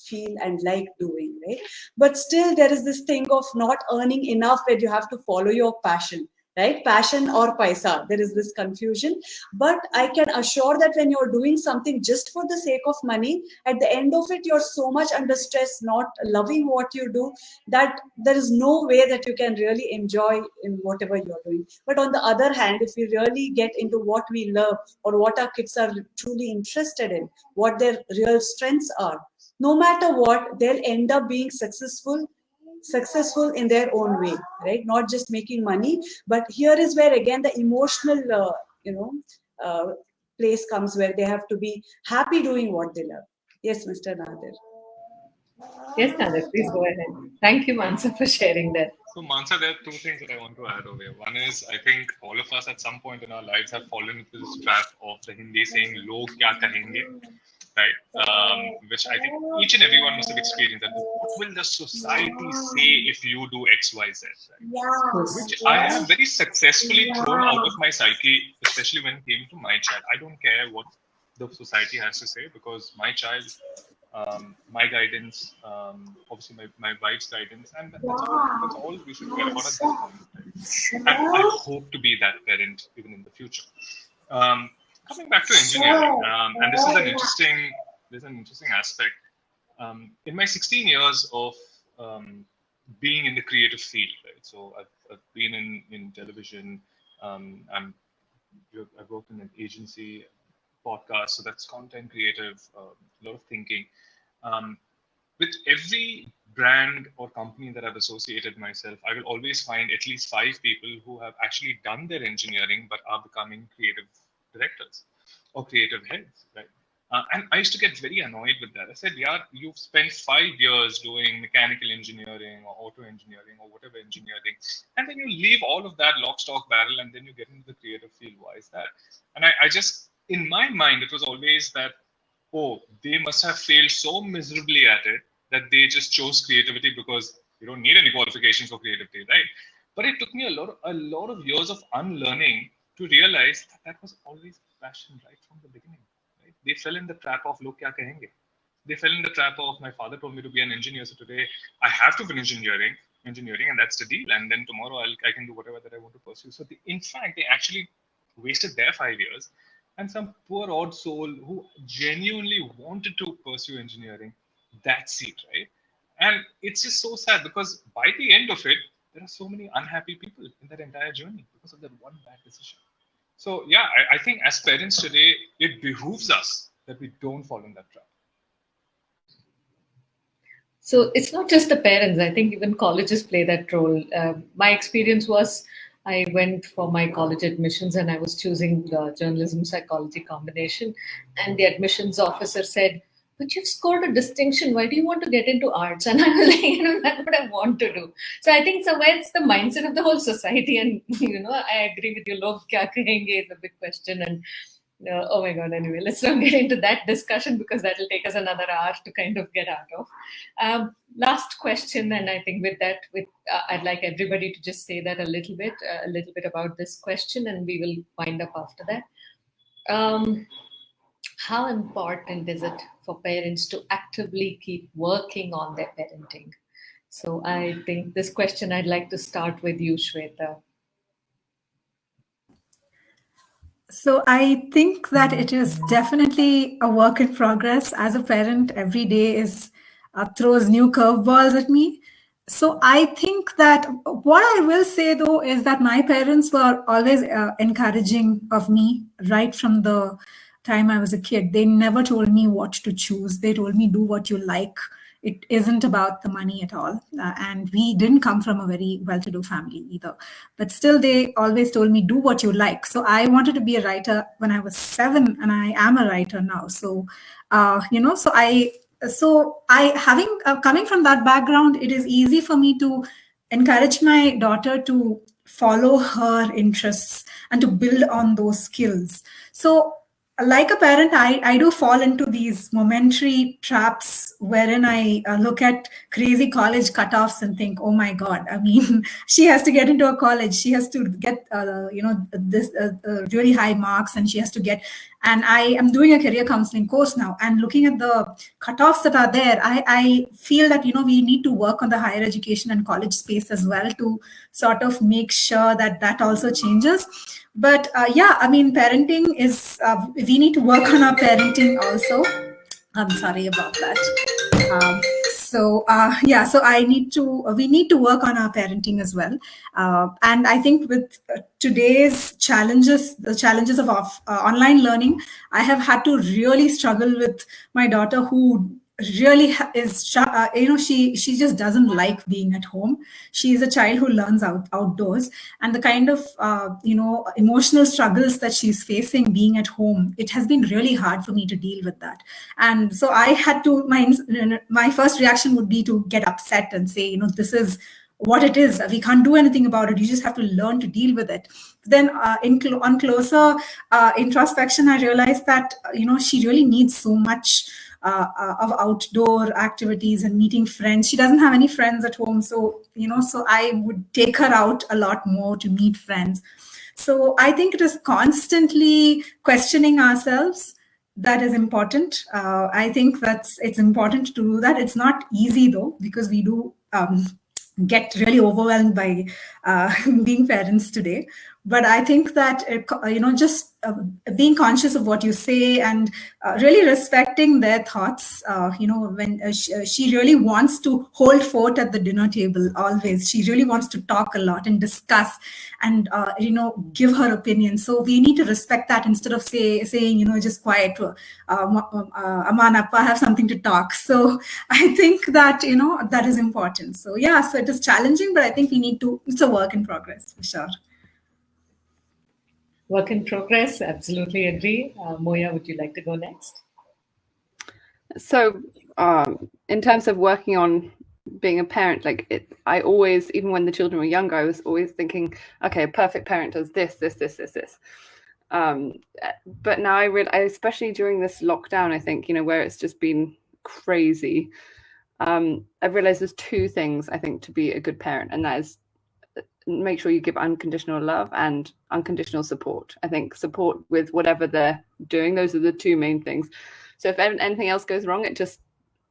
feel and like doing, right? But still there is this thing of not earning enough where you have to follow your passion, right? Passion or paisa, there is this confusion. But I can assure that when you're doing something just for the sake of money, at the end of it, you're so much under stress, not loving what you do, that there is no way that you can really enjoy in whatever you're doing. But on the other hand, if we really get into what we love, or what our kids are truly interested in, what their real strengths are, no matter what, they'll end up being successful in their own way, right? Not just making money. But here is where again the emotional place comes, where they have to be happy doing what they love. Yes, Mr. Nadir. Yes, Nadir, please go ahead. Thank you, Mansa, for sharing that. So, Mansa, there are two things that I want to add over here. One is, I think all of us at some point in our lives have fallen into this trap of the Hindi saying "log kya kahenge," right? Which I think each and everyone must have experienced. That what will the society say if you do X, Y, Z? Right? Which I have very successfully thrown out of my psyche, especially when it came to my child. I don't care what the society has to say, because my child, my guidance, obviously my wife's guidance, and that's all we should care about at this point in time. And I hope to be that parent even in the future. Coming back to engineering, and this is an interesting aspect. In my 16 years of being in the creative field, right? So I've been in television. I've worked in an agency, podcast, so that's content creative, a lot of thinking. With every brand or company that I've associated myself, I will always find at least 5 people who have actually done their engineering but are becoming creative directors or creative heads, right? And I used to get very annoyed with that. I said, yeah, you've spent 5 years doing mechanical engineering or auto engineering or whatever engineering, and then you leave all of that lock, stock, barrel, and then you get into the creative field. Why is that? And I just, in my mind, it was always that, oh, they must have failed so miserably at it that they just chose creativity, because you don't need any qualifications for creativity, right? But it took me a lot of years of unlearning to realize that that was always passion right from the beginning. Right? They fell in the trap of "log kya kahenge." They fell in the trap of, my father told me to be an engineer, so today I have to finish engineering, and that's the deal. And then tomorrow I can do whatever that I want to pursue. So in fact, they actually wasted their 5 years, and some poor odd soul who genuinely wanted to pursue engineering, that's it, right? And it's just so sad, because by the end of it, there are so many unhappy people in that entire journey because of that one bad decision. So yeah, I think as parents today, it behooves us that we don't fall in that trap. So it's not just the parents. I think even colleges play that role. My experience was I went for my college admissions and I was choosing the journalism psychology combination, and the admissions officer said, "But you've scored a distinction. Why do you want to get into arts?" And I was like, that's what I want to do. So I think somewhere it's the mindset of the whole society. And I agree with you. Log kya kahenge is a big question. And oh my God, anyway, let's not get into that discussion because that will take us another hour to kind of get out of. Last question, and I think with that, I'd like everybody to just say that a little bit about this question, and we will wind up after that. How important is it for parents to actively keep working on their parenting? So I think this question I'd like to start with you, Shweta. So I think that it is definitely a work in progress. As a parent, every day is throws new curveballs at me. So I think that what I will say though is that my parents were always encouraging of me right from the time I was a kid. They never told me what to choose. They told me do what you like. It isn't about the money at all. And we didn't come from a very well-to-do family either. But still, they always told me, do what you like. So I wanted to be a writer when I was 7, and I am a writer now. So, coming from that background, it is easy for me to encourage my daughter to follow her interests and to build on those skills. So like a parent, I do fall into these momentary traps wherein I look at crazy college cutoffs and think, oh my God, I mean, she has to get into a college. She has to get, this really high marks, and she has to get, and I am doing a career counseling course now, and looking at the cutoffs that are there, I feel that, we need to work on the higher education and college space as well to sort of make sure that that also changes. But parenting is, we need to work on our parenting also. I'm sorry about that. So we need to work on our parenting as well. And I think with today's challenges, the challenges of online learning, I have had to really struggle with my daughter, who really is, she just doesn't like being at home. She is a child who learns outdoors, and the kind of emotional struggles that she's facing being at home, it has been really hard for me to deal with that. And so I had to, my first reaction would be to get upset and say, this is what it is. We can't do anything about it. You just have to learn to deal with it. Then on closer introspection, I realized that, she really needs so much of outdoor activities and meeting friends. She doesn't have any friends at home. So, so I would take her out a lot more to meet friends. So I think it is constantly questioning ourselves that is important. I think it's important to do that. It's not easy though, because we do get really overwhelmed by being parents today. But I think that, just being conscious of what you say and really respecting their thoughts, when she really wants to hold fort at the dinner table always. She really wants to talk a lot and discuss and, give her opinion. So we need to respect that instead of saying, just quiet, Aman Appa, have something to talk. So I think that, that is important. So yeah, so it is challenging, but I think it's a work in progress for sure. Work in progress, absolutely agree. Moya, would you like to go next? So in terms of working on being a parent, I always, even when the children were younger, I was always thinking, okay, a perfect parent does this. But now I especially during this lockdown, I think, where it's just been crazy, I've realized there's 2 things I think to be a good parent, and that is make sure you give unconditional love and unconditional support. I think support with whatever they're doing, those are the 2 main things. So if anything else goes wrong, it just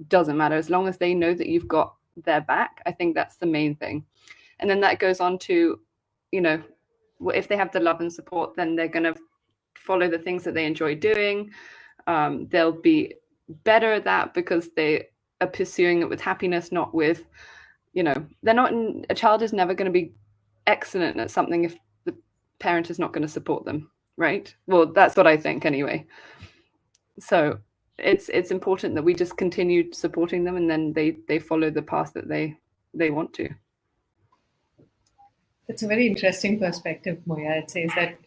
doesn't matter. As long as they know that you've got their back, I think that's the main thing. And then that goes on to, if they have the love and support, then they're going to follow the things that they enjoy doing. They'll be better at that because they are pursuing it with happiness, not with, a child is never going to be excellent at something if the parent is not going to support them, right? Well, that's what I think anyway. So it's important that we just continue supporting them, and then they follow the path that they want to. It's a very interesting perspective, Moya. It says that,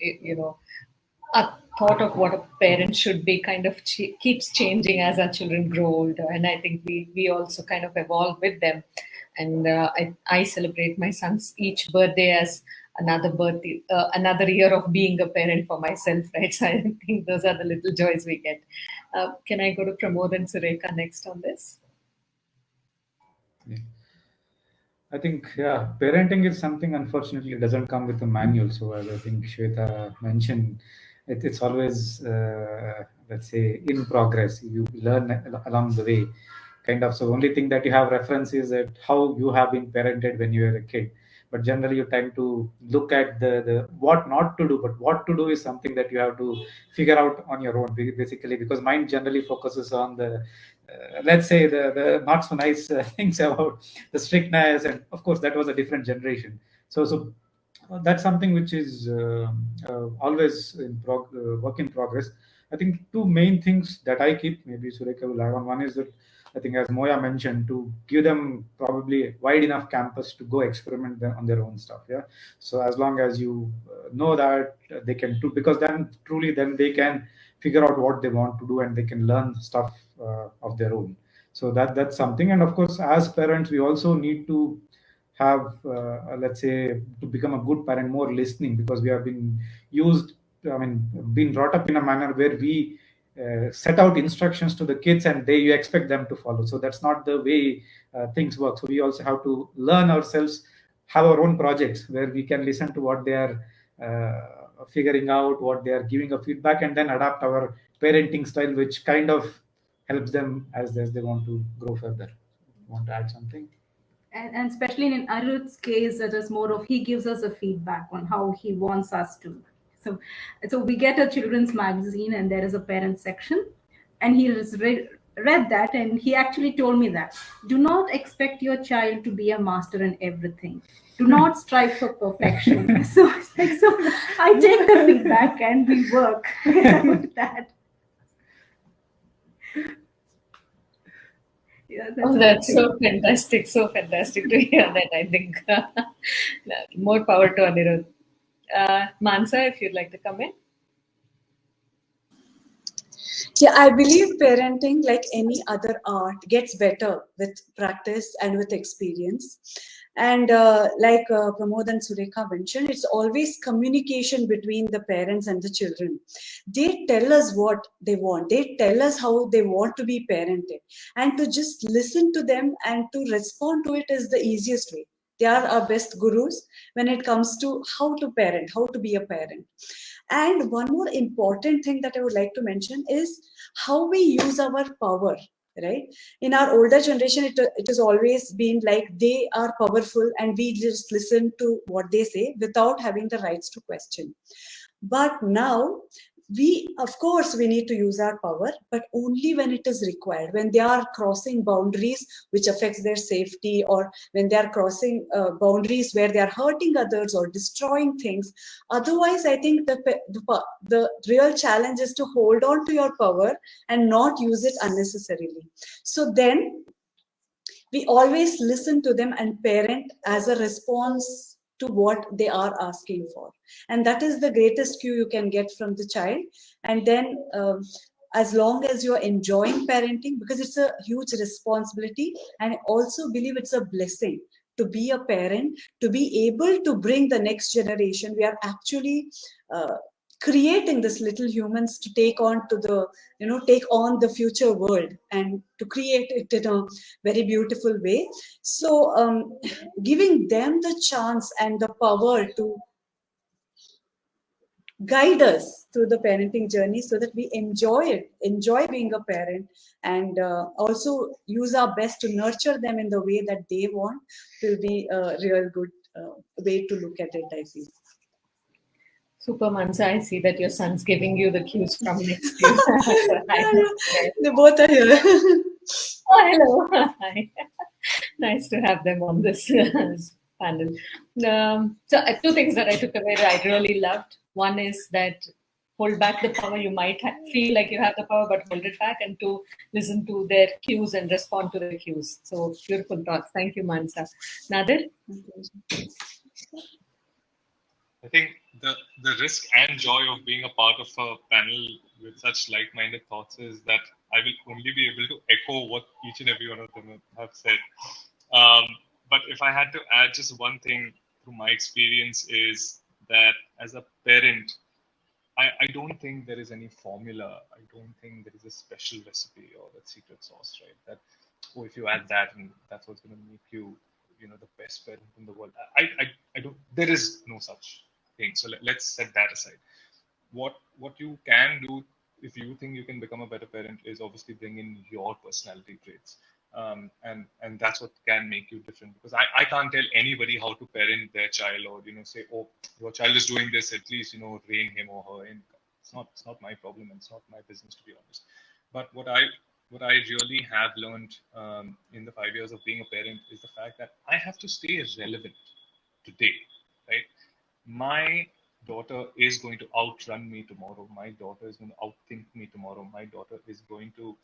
a thought of what a parent should be kind of keeps changing as our children grow older. And I think we also kind of evolve with them. And I celebrate my son's each birthday as another birthday, another year of being a parent for myself, right? So I think those are the little joys we get. Can I go to Pramod and Sureka next on this? Yeah. I think, parenting is something, unfortunately, it doesn't come with a manual. So as I think Shweta mentioned, it's always, let's say, in progress. You learn along the way, kind of. So only thing that you have reference is that how you have been parented when you were a kid. But generally, you tend to look at the what not to do, but what to do is something that you have to figure out on your own, basically, because mind generally focuses on the let's say the not so nice things about the strictness, and of course that was a different generation. So that's something which is always in work in progress. I think two main things that I keep, maybe Sureka will add on. One is that I think, as Moya mentioned, to give them probably wide enough campus to go experiment on their own stuff. Yeah. So as long as you know that they can do, because then truly then they can figure out what they want to do and they can learn stuff of their own. So that's something. And of course, as parents, we also need to have, let's say, to become a good parent, more listening, because we have been been brought up in a manner where we set out instructions to the kids and you expect them to follow. So that's not the way things work. So we also have to learn ourselves, have our own projects where we can listen to what they are figuring out, what they are giving a feedback, and then adapt our parenting style, which kind of helps them as they want to grow further. Want to add something? And especially in Arut's case, it is more of he gives us a feedback on how he wants us to. So we get a children's magazine and there is a parent section, and he has read that, and he actually told me that do not expect your child to be a master in everything. Do not strive for perfection. So I take the feedback and we work with that. Yeah, that's so fantastic to hear that. I think more power to Anirudh. Mansa, if you'd like to come in. Yeah, I believe parenting, like any other art, gets better with practice and with experience. And like Pramod and Sureka mentioned, it's always communication between the parents and the children. They tell us what they want. They tell us how they want to be parented. And to just listen to them and to respond to it is the easiest way. They are our best gurus when it comes to how to parent, how to be a parent. And one more important thing that I would like to mention is how we use our power, right? In our older generation, it has always been like they are powerful and we just listen to what they say without having the rights to question. But now, of course, we need to use our power, but only when it is required, when they are crossing boundaries which affects their safety, or when they are crossing boundaries where they are hurting others or destroying things. Otherwise, I think the real challenge is to hold on to your power and not use it unnecessarily. So then we always listen to them and parent as a response to what they are asking for. And that is the greatest cue you can get from the child. And then as long as you're enjoying parenting, because it's a huge responsibility, and I also believe it's a blessing to be a parent, to be able to bring the next generation. We are actually creating this little humans to take on the future world and to create it in a very beautiful way. So giving them the chance and the power to guide us through the parenting journey so that we enjoy being a parent, and also use our best to nurture them in the way that they want, will be a real good way to look at it, I feel. Super, Mansa. I see that your son's giving you the cues from next year. They both are here. Oh, hello. Hi. Nice to have them on this panel. So two things that I took away that I really loved. One is that hold back the power. You might feel like you have the power, but hold it back, and to listen to their cues and respond to the cues. So beautiful thoughts. Thank you, Mansa. Nadir? I think the risk and joy of being a part of a panel with such like-minded thoughts is that I will only be able to echo what each and every one of them have said. But if I had to add just one thing through my experience is that as a parent, I don't think there is any formula. I don't think there is a special recipe or a secret sauce, right? That, oh, if you add that, and that's what's going to make you, the best parent in the world. I don't. There is no such thing. So let's set that aside. What you can do if you think you can become a better parent is obviously bring in your personality traits. And that's what can make you different, because I can't tell anybody how to parent their child, or say, oh, your child is doing this, at least rein him or her in. It's not my problem, and it's not my business, to be honest. But what I really have learned in the 5 years of being a parent is the fact that I have to stay relevant today, right? My daughter is going to outrun me tomorrow. My daughter is going to outthink me tomorrow. My daughter is going to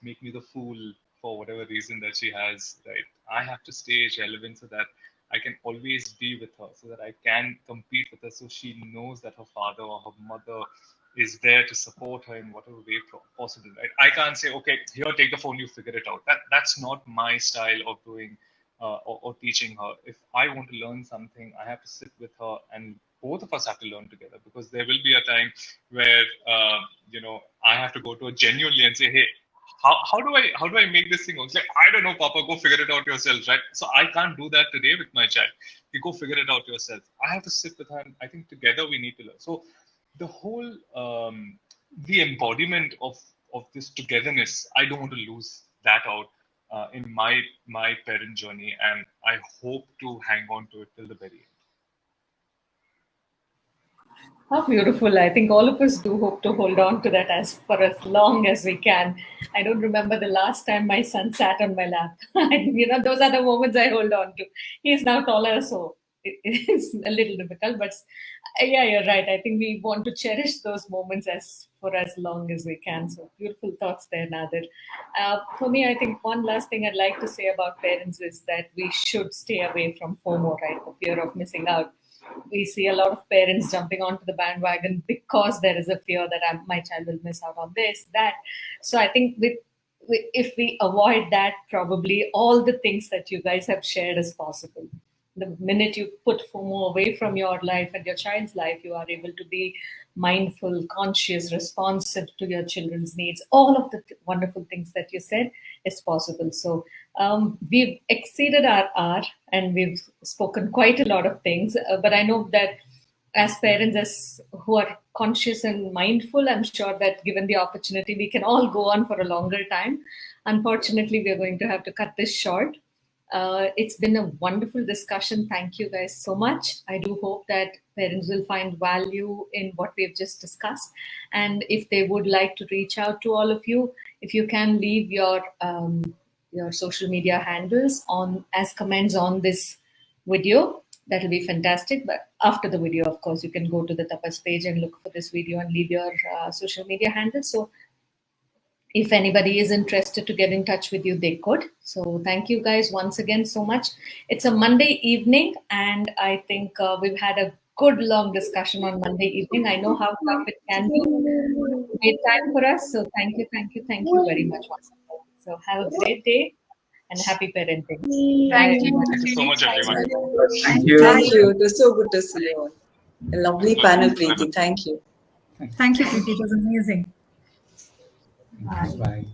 make me the fool for whatever reason that she has, right? I have to stay relevant so that I can always be with her, so that I can compete with her, so she knows that her father or her mother is there to support her in whatever way possible, right? I can't say, okay, here, take the phone, you figure it out. That's not my style of doing or teaching her. If I want to learn something, I have to sit with her, and both of us have to learn together, because there will be a time where I have to go to her genuinely and say, hey, how do I make this thing work? Like, I don't know, Papa, go figure it out yourself, right? So I can't do that today with my child. You go figure it out yourself. I have to sit with her, and I think together we need to learn. So the whole the embodiment of this togetherness, I don't want to lose that out in my parent journey, and I hope to hang on to it till the very end. How beautiful. I think all of us do hope to hold on to that for as long as we can. I don't remember the last time my son sat on my lap. Those are the moments I hold on to. He's now taller, so it's a little difficult, but yeah, you're right. I think we want to cherish those moments for as long as we can. So beautiful thoughts there, Nadir. For me, I think one last thing I'd like to say about parents is that we should stay away from FOMO, right? The fear of missing out. We see a lot of parents jumping onto the bandwagon because there is a fear that my child will miss out on this, that. So I think if we avoid that, probably all the things that you guys have shared is possible. The minute you put FOMO away from your life and your child's life, you are able to be mindful, conscious, responsive to your children's needs. All of the wonderful things that you said is possible. So we've exceeded our hour, and we've spoken quite a lot of things. But I know that as parents, who are conscious and mindful, I'm sure that given the opportunity, we can all go on for a longer time. Unfortunately, we're going to have to cut this short. It's been a wonderful discussion. Thank you guys so much. I do hope that parents will find value in what we've just discussed. And if they would like to reach out to all of you, if you can leave your social media handles as comments on this video, that'll be fantastic. But after the video, of course, you can go to the Tapas page and look for this video and leave your social media handles. So if anybody is interested to get in touch with you, they could. So thank you guys once again so much. It's a Monday evening, and I think we've had a good long discussion on Monday evening. I know how tough it can be. You made time for us. So thank you very much once again. So have a great day and happy parenting. Thank you. Thank you so much, everyone. Thank you. Thank you. It was so good to see you all. A lovely panel, Preeti. Thank you. Thank you, Preeti. It was amazing. Bye.